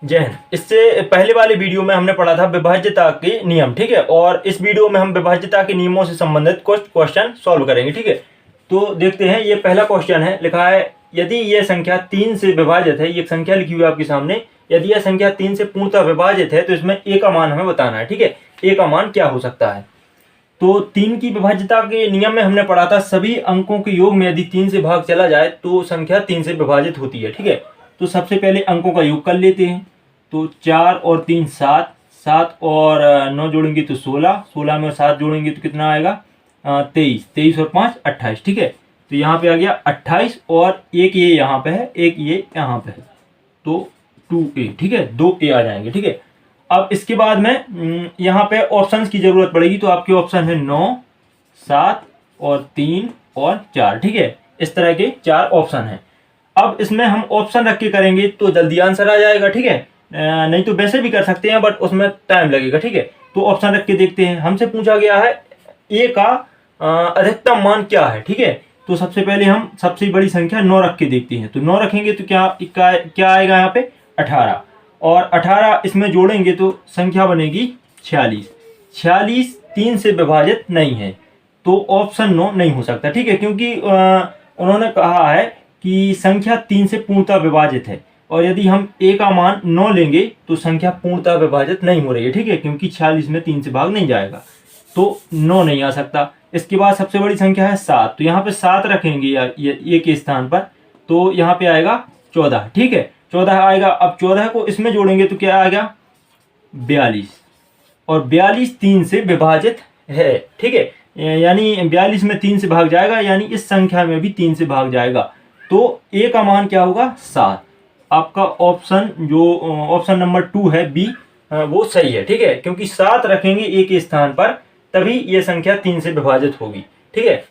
जय हिंद। इससे पहले वाले वीडियो में हमने पढ़ा था विभाज्यता के नियम, ठीक है। और इस वीडियो में हम विभाज्यता के नियमों से संबंधित कुछ क्वेश्चन सॉल्व करेंगे, ठीक है। तो देखते हैं, ये पहला क्वेश्चन है, लिखा है यदि यह संख्या 3 से विभाजित है। ये एक संख्या लिखी हुई है आपके सामने। यदि यह संख्या 3 से पूर्णतः विभाजित है तो इसमें ए का मान हमें बताना है, ठीक है। ए का मान क्या हो सकता है। तो 3 की विभाज्यता के नियम में हमने पढ़ा था सभी अंकों के योग में यदि 3 से भाग चला जाए तो संख्या 3 से विभाजित होती है, ठीक है। तो सबसे पहले अंकों का योग कर लेते हैं। तो 4 और 3 7, 7 और 9 जोड़ेंगे तो 16, 16 में 7 जोड़ेंगे तो कितना आएगा 23, 23 और 5 28, ठीक है। तो यहाँ पे आ गया 28 और एक ये यहाँ पे है, एक ये यहाँ पे है, तो 2a, ठीक है, 2a आ जाएंगे, ठीक है। अब इसके बाद में यहाँ पे ऑप्शंस की जरूरत पड़ेगी। तो आपके ऑप्शन है 9, 7 और 3 और 4, ठीक है। इस तरह के 4 ऑप्शन हैं। अब इसमें हम ऑप्शन रख के करेंगे तो जल्दी आंसर आ जाएगा, ठीक है। नहीं तो वैसे भी कर सकते हैं बट उसमें टाइम लगेगा, ठीक है। तो ऑप्शन रख के देखते हैं। हमसे पूछा गया है ए का अधिकतम मान क्या है, ठीक है। तो सबसे पहले हम सबसे बड़ी संख्या 9 रख के देखते हैं। तो 9 रखेंगे तो क्या आएगा यहाँ पे 18, और 18 इसमें जोड़ेंगे तो संख्या बनेगी 46। 46 3 से विभाजित नहीं है, तो ऑप्शन 9 नहीं हो सकता, ठीक है। क्योंकि उन्होंने कहा है कि संख्या 3 से पूर्णतः विभाजित है, और यदि हम ए का मान 9 लेंगे तो संख्या पूर्णतः विभाजित नहीं हो रही है, ठीक है। क्योंकि 46 में 3 से भाग नहीं जाएगा, तो 9 नहीं आ सकता। इसके बाद सबसे बड़ी संख्या है 7। तो यहाँ पे 7 रखेंगे ए के स्थान पर, तो यहाँ पे आएगा 14, ठीक है, 14 आएगा। अब 14 को इसमें जोड़ेंगे तो क्या आएगा 42, और 42 3 से विभाजित है, ठीक है। यानी 42 में 3 से भाग जाएगा, यानी इस संख्या में भी 3 से भाग जाएगा। तो ए का मान क्या होगा 7। आपका ऑप्शन जो ऑप्शन नंबर 2 है बी, वो सही है, ठीक है। क्योंकि 7 रखेंगे ए के स्थान पर, तभी ये संख्या 3 से विभाजित होगी, ठीक है।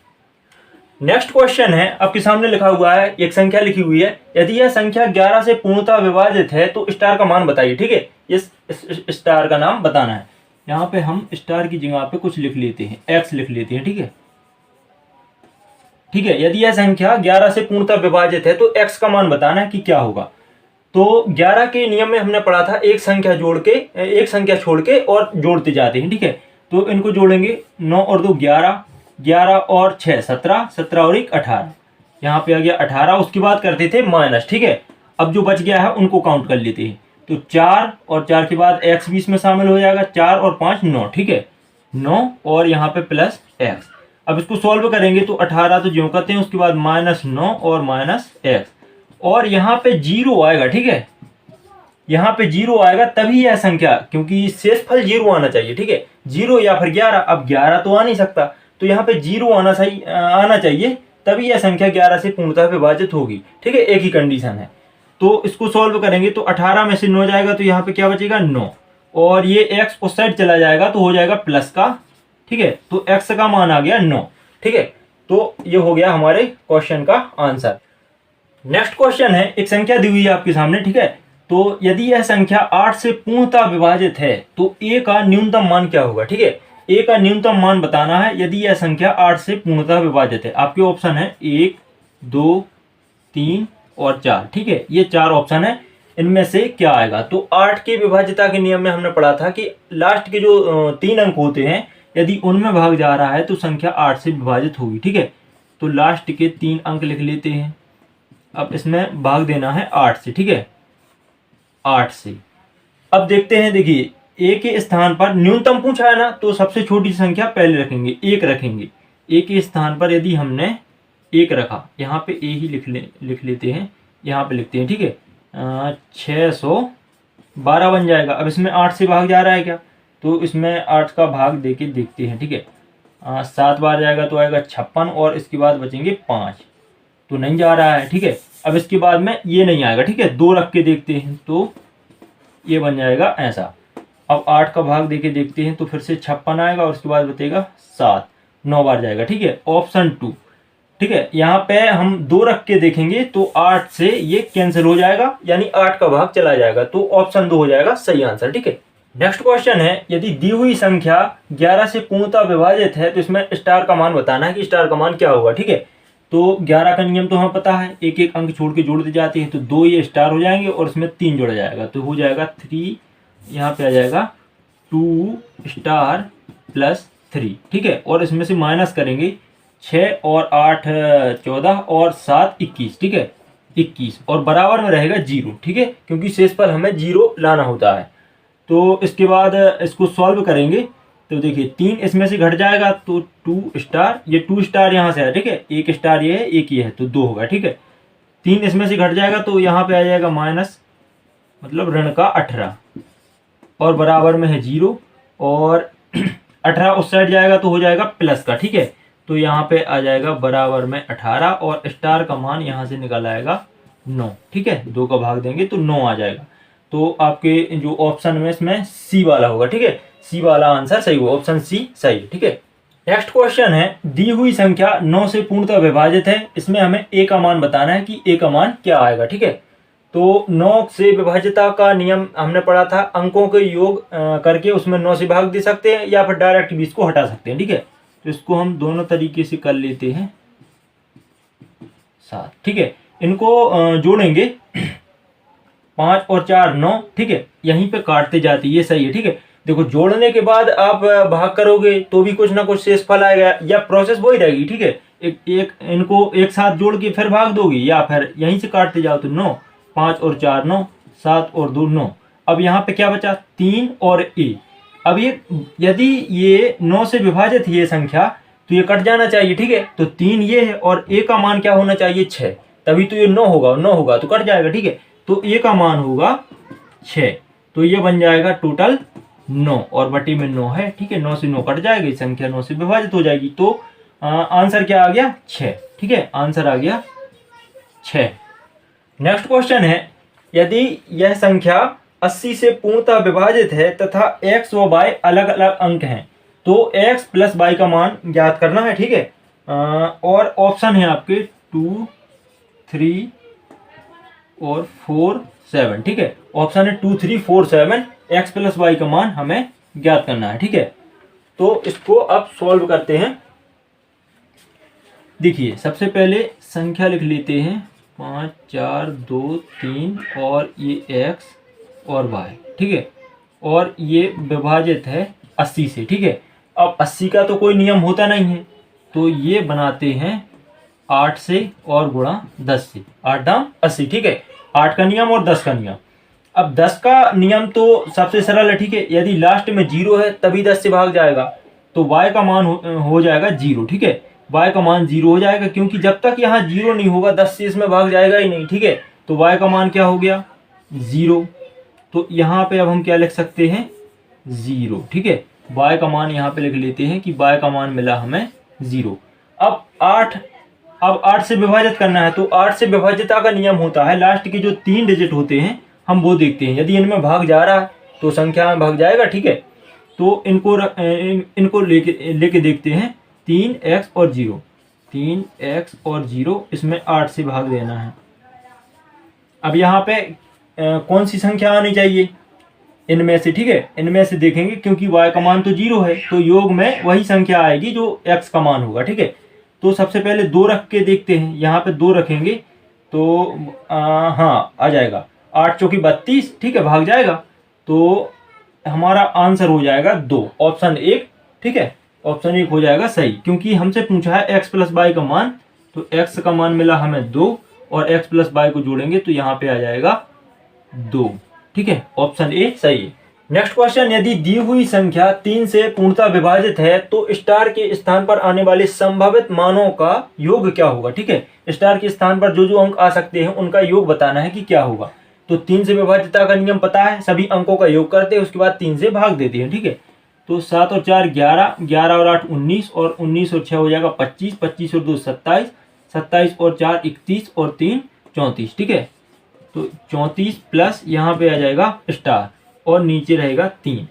नेक्स्ट क्वेश्चन है, आपके सामने लिखा हुआ है, एक संख्या लिखी हुई है। यदि यह संख्या 11 से पूर्णतः विभाजित है तो स्टार का मान बताइए, ठीक है। इस स्टार का नाम बताना है। यहाँ पे हम स्टार की जगह पे कुछ लिख लेते हैं, एक्स लिख लेते हैं, ठीक है, ठीक है। यदि यह संख्या 11 से पूर्णतः विभाजित है तो एक्स का मान बताना है कि क्या होगा। तो 11 के नियम में हमने पढ़ा था एक संख्या छोड़ के और जोड़ते जाते हैं, ठीक है। तो इनको जोड़ेंगे, 9 और 2 11, 11 और 6 17, 17 और 1 18, यहाँ पे आ गया 18। उसके बाद करते थे माइनस, ठीक है। अब जो बच गया है उनको काउंट कर लेते हैं। तो 4 और 4 के बाद एक्स भी इसमें शामिल हो जाएगा, 4 और 5 9, ठीक है, 9 और यहाँ पे प्लस एक्स। अब इसको सॉल्व करेंगे तो 18 तो ज्यों करते हैं, उसके बाद -9 और -x, और यहाँ पे 0 आएगा, ठीक है। यहाँ पे 0 आएगा तभी यह संख्या, क्योंकि शेषफल 0 आना चाहिए, ठीक है। 0 या फिर 11, अब 11 तो आ नहीं सकता, तो यहाँ पे 0 आना चाहिए, तभी यह संख्या 11 से पूर्णतः विभाजित होगी, ठीक है। एक ही कंडीशन है। तो इसको सॉल्व करेंगे तो 18 में से 9 जाएगा तो यहाँ पे क्या बचेगा 9, और ये x उस साइड चला जाएगा तो हो जाएगा प्लस का, ठीक है। तो x का मान आ गया 9, ठीक है। तो ये हो गया हमारे क्वेश्चन का आंसर। नेक्स्ट क्वेश्चन है, एक संख्या दी हुई है आपके सामने, ठीक है। तो यदि यह संख्या 8 से पूर्णतः विभाजित है तो a का न्यूनतम मान क्या होगा, ठीक है। a का न्यूनतम मान बताना है यदि यह संख्या 8 से पूर्णतः विभाजित है। आपके ऑप्शन है 1 2 3 और 4, ठीक है। ये 4 ऑप्शन है, इनमें से क्या आएगा। तो 8 की विभाज्यता के नियम में हमने पढ़ा था कि लास्ट के जो 3 अंक होते हैं, यदि उनमें भाग जा रहा है तो संख्या 8 से विभाजित होगी, ठीक है। तो लास्ट के 3 अंक लिख लेते हैं। अब इसमें भाग देना है 8 से, ठीक है, 8 से। अब देखते हैं, देखिए ए के स्थान पर न्यूनतम पूछा है ना, तो सबसे छोटी संख्या पहले रखेंगे, 1 रखेंगे। ए के स्थान पर यदि हमने 1 रखा, यहाँ पे ए ही लिख लेते हैं, यहाँ पे लिखते हैं, ठीक है। 612 बन जाएगा। अब इसमें 8 से भाग जा रहा है क्या, तो इसमें 8 का भाग देके देखते हैं, ठीक है। 7 बार जाएगा तो आएगा 56, और इसके बाद बचेंगे 5, तो नहीं जा रहा है, ठीक है। अब इसके बाद में ये नहीं आएगा, ठीक है। 2 रख के देखते हैं तो ये बन जाएगा ऐसा। अब 8 का भाग देके देखते हैं तो फिर से 56 आएगा, और उसके बाद बचेगा 7, 9 बार जाएगा, ठीक है। ऑप्शन 2, ठीक है। यहाँ पे हम 2 रख के देखेंगे तो 8 से ये कैंसिल हो जाएगा, यानी 8 का भाग चला जाएगा, तो ऑप्शन 2 हो जाएगा सही आंसर, ठीक है। नेक्स्ट क्वेश्चन है, यदि दी हुई संख्या 11 से पूर्णतः विभाजित है तो इसमें स्टार का मान बताना है कि स्टार का मान क्या होगा, ठीक है। तो 11 का नियम तो हमें पता है, एक एक अंक छोड़ के जोड़ दी जाती है, तो 2 ये स्टार हो जाएंगे और इसमें 3 जोड़ा जाएगा, तो हो जाएगा 3, यहाँ पे आ जाएगा 2 स्टार प्लस 3, ठीक है। और इसमें से माइनस करेंगे, 6 और 8 14 और 7 21, ठीक है, 21, और बराबर में रहेगा 0, ठीक है, क्योंकि शेषफल हमें 0 लाना होता है। तो इसके बाद इसको सॉल्व करेंगे, तो देखिए 3 इसमें से घट जाएगा, तो 2 स्टार, ये 2 स्टार यहाँ से है, ठीक है, 1 स्टार ये है, 1 ये है, तो 2 होगा, ठीक है। 3 इसमें से घट जाएगा, तो यहाँ पे आ जाएगा माइनस, मतलब ऋण का 18, और बराबर में है 0, और 18 उस साइड जाएगा तो हो जाएगा प्लस का, ठीक है। तो यहाँ पे आ जाएगा बराबर में 18, और स्टार का मान यहाँ से निकल आएगा 9, ठीक है, 2 का भाग देंगे तो 9 आ जाएगा। तो आपके जो ऑप्शन में इसमें सी वाला होगा, ठीक है, सी वाला आंसर सही होगा, ऑप्शन सी सही है, ठीक है। नेक्स्ट क्वेश्चन है, दी हुई संख्या 9 से पूर्णतः विभाजित है, इसमें हमें ए का मान बताना है कि ए का मान क्या आएगा, ठीक है। तो 9 से विभाज्यता का नियम हमने पढ़ा था, अंकों के योग करके उसमें 9 से भाग दे सकते हैं या फिर डायरेक्ट 20 को हटा सकते हैं, ठीक है। तो इसको हम दोनों तरीके से कर लेते हैं 7, ठीक है। इनको जोड़ेंगे, 5 और 4 9, ठीक है, यहीं पे काटते जाती है, ये सही है, ठीक है। देखो जोड़ने के बाद आप भाग करोगे तो भी कुछ ना कुछ शेषफल आएगा, या प्रोसेस वही रहेगी, ठीक है। इनको एक साथ जोड़ के फिर भाग दोगे, या फिर यहीं से काटते जाओ, तो 9, 5 और 4 9, 7 और 2 9। अब यहाँ पे क्या बचा, 3 और ए। अब ये यदि ये 9 से विभाजित ये संख्या, तो ये कट जाना चाहिए, ठीक है। तो 3 ये है, और ए का मान क्या होना चाहिए, 6, तभी तो ये 9 होगा, 9 होगा तो कट जाएगा, ठीक है। तो ए का मान होगा 6, तो ये बन जाएगा टोटल 9, और बटी में 9 है, ठीक है, 9 से 9 कट जाएगी, संख्या 9 से विभाजित हो जाएगी। तो आंसर क्या आ गया, 6, ठीक है, आंसर आ गया 6। नेक्स्ट क्वेश्चन है, यदि यह संख्या 80 से पूर्णतः विभाजित है तथा x व y अलग अलग अंक हैं, तो x प्लस y का मान ज्ञात करना है, ठीक है। और ऑप्शन है आपके 2 3 और 4 7, ठीक है, ऑप्शन है 2 3 4 7, x प्लस y का मान हमें ज्ञात करना है, ठीक है। तो इसको अब सॉल्व करते हैं। देखिए सबसे पहले संख्या लिख लेते हैं, 5 4 2 3 और ये x और y, ठीक है, और ये विभाजित है 80 से, ठीक है। अब 80 का तो कोई नियम होता नहीं है, तो ये बनाते हैं 8 से और गुणा 10 से, 8 दाम 80, ठीक है, 8 का नियम और 10 का नियम। अब 10 का नियम तो सबसे सरल है, ठीक है, यदि लास्ट में 0 है तभी 10 से भाग जाएगा, तो y का मान हो जाएगा 0, ठीक है, y का मान 0 हो जाएगा, क्योंकि जब तक यहाँ 0 नहीं होगा 10 से इसमें भाग जाएगा ही नहीं, ठीक है। तो y का मान क्या हो गया, 0। तो यहाँ पे अब हम क्या लिख सकते हैं, 0, ठीक है, y का मान यहाँ पे लिख लेते हैं कि y का मान मिला हमें 0। अब 8 से विभाजित करना है, तो 8 से विभाज्यता का नियम होता है, लास्ट के जो 3 डिजिट होते हैं हम वो देखते हैं, यदि इनमें भाग जा रहा है तो संख्या में भाग जाएगा, ठीक है। तो इनको लेके देखते हैं, 3x और 0, 3x और 0, इसमें 8 से भाग देना है। अब यहाँ पे कौन सी संख्या आनी चाहिए, इनमें से, ठीक है, इनमें से देखेंगे, क्योंकि y का मान तो 0 है, तो योग में वही संख्या आएगी जो x का मान होगा, ठीक है। तो सबसे पहले 2 रख के देखते हैं, यहाँ पे 2 रखेंगे तो हाँ आ जाएगा, 8 चौकी 32, ठीक है, भाग जाएगा, तो हमारा आंसर हो जाएगा 2, ऑप्शन 1, ठीक है, ऑप्शन 1 हो जाएगा सही, क्योंकि हमसे पूछा है x प्लस y का मान, तो x का मान मिला हमें 2, और x प्लस y को जोड़ेंगे तो यहाँ पे आ जाएगा 2, ठीक है, ऑप्शन ए सही है। नेक्स्ट क्वेश्चन, यदि दी हुई संख्या 3 से पूर्णतः विभाजित है तो स्टार के स्थान पर आने वाले संभावित मानों का योग क्या होगा, ठीक है। स्टार के स्थान पर जो जो अंक आ सकते हैं उनका योग बताना है कि क्या होगा। तो 3 से विभाज्यता का नियम पता है, सभी अंकों का योग करते हैं, उसके बाद 3 से भाग देते हैं, ठीक है। तो 7 और 4 11, 11 और 8 19, और 19 और 6 हो जाएगा 25, 25 और 2 27, 27 और 4 31, और 3 34, ठीक है। तो 34 प्लस यहाँ पे आ जाएगा स्टार, और नीचे रहेगा 3।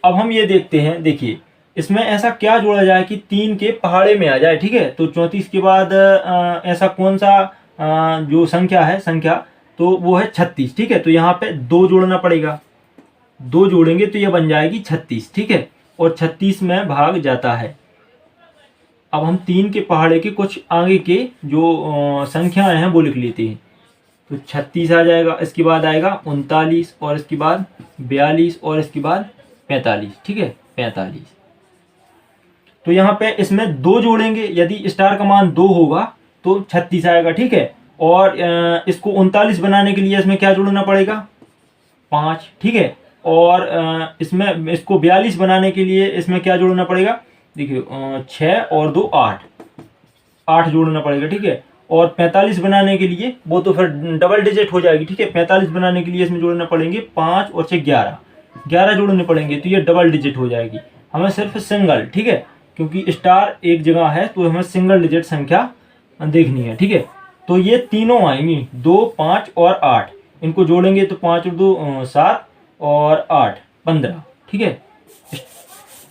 अब हम ये देखते हैं, देखिए इसमें ऐसा क्या जोड़ा जाए कि 3 के पहाड़े में आ जाए, ठीक है। तो 34 के बाद ऐसा कौन सा जो संख्या है, तो वो है 36, ठीक है। तो यहाँ पे 2 जोड़ना पड़ेगा, 2 जोड़ेंगे तो ये बन जाएगी 36, ठीक है, और 36 में भाग जाता है, अब हम 3 के पहाड़े के कुछ आगे के जो संख्याएं हैं वो लिख लेते हैं। तो 36 आ जाएगा, इसके बाद आएगा 39 और इसके बाद 42 और इसके बाद 45। ठीक है, 45। तो यहाँ पे इसमें 2 जोड़ेंगे, यदि स्टार का मान 2 होगा तो 36 आएगा। ठीक है, और इसको 39 बनाने के लिए इसमें क्या जोड़ना पड़ेगा? 5। ठीक है, और इसमें इसको 42 बनाने के लिए इसमें क्या जोड़ना पड़ेगा? देखिए 6 और 2 8 जोड़ना पड़ेगा। ठीक है, और 45 बनाने के लिए वो तो फिर डबल डिजिट हो जाएगी। ठीक है, 45 बनाने के लिए इसमें जोड़ना पड़ेंगे 5 और 6 11 जोड़ने पड़ेंगे, तो ये डबल डिजिट हो जाएगी। हमें सिर्फ सिंगल, ठीक है, क्योंकि स्टार एक जगह है तो हमें सिंगल डिजिट संख्या देखनी है। ठीक है, तो ये तीनों आएंगी 2, 5 और 8। इनको जोड़ेंगे तो 5 और 2 7 और 8 15। ठीक है,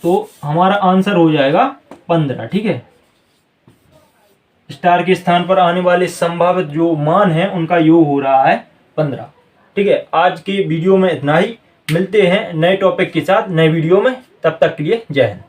तो हमारा आंसर हो जाएगा 15। ठीक है, स्टार के स्थान पर आने वाले संभावित जो मान है उनका योग हो रहा है 15। ठीक है, आज के वीडियो में इतना ही। मिलते हैं नए टॉपिक के साथ नए वीडियो में, तब तक के लिए जय हिंद।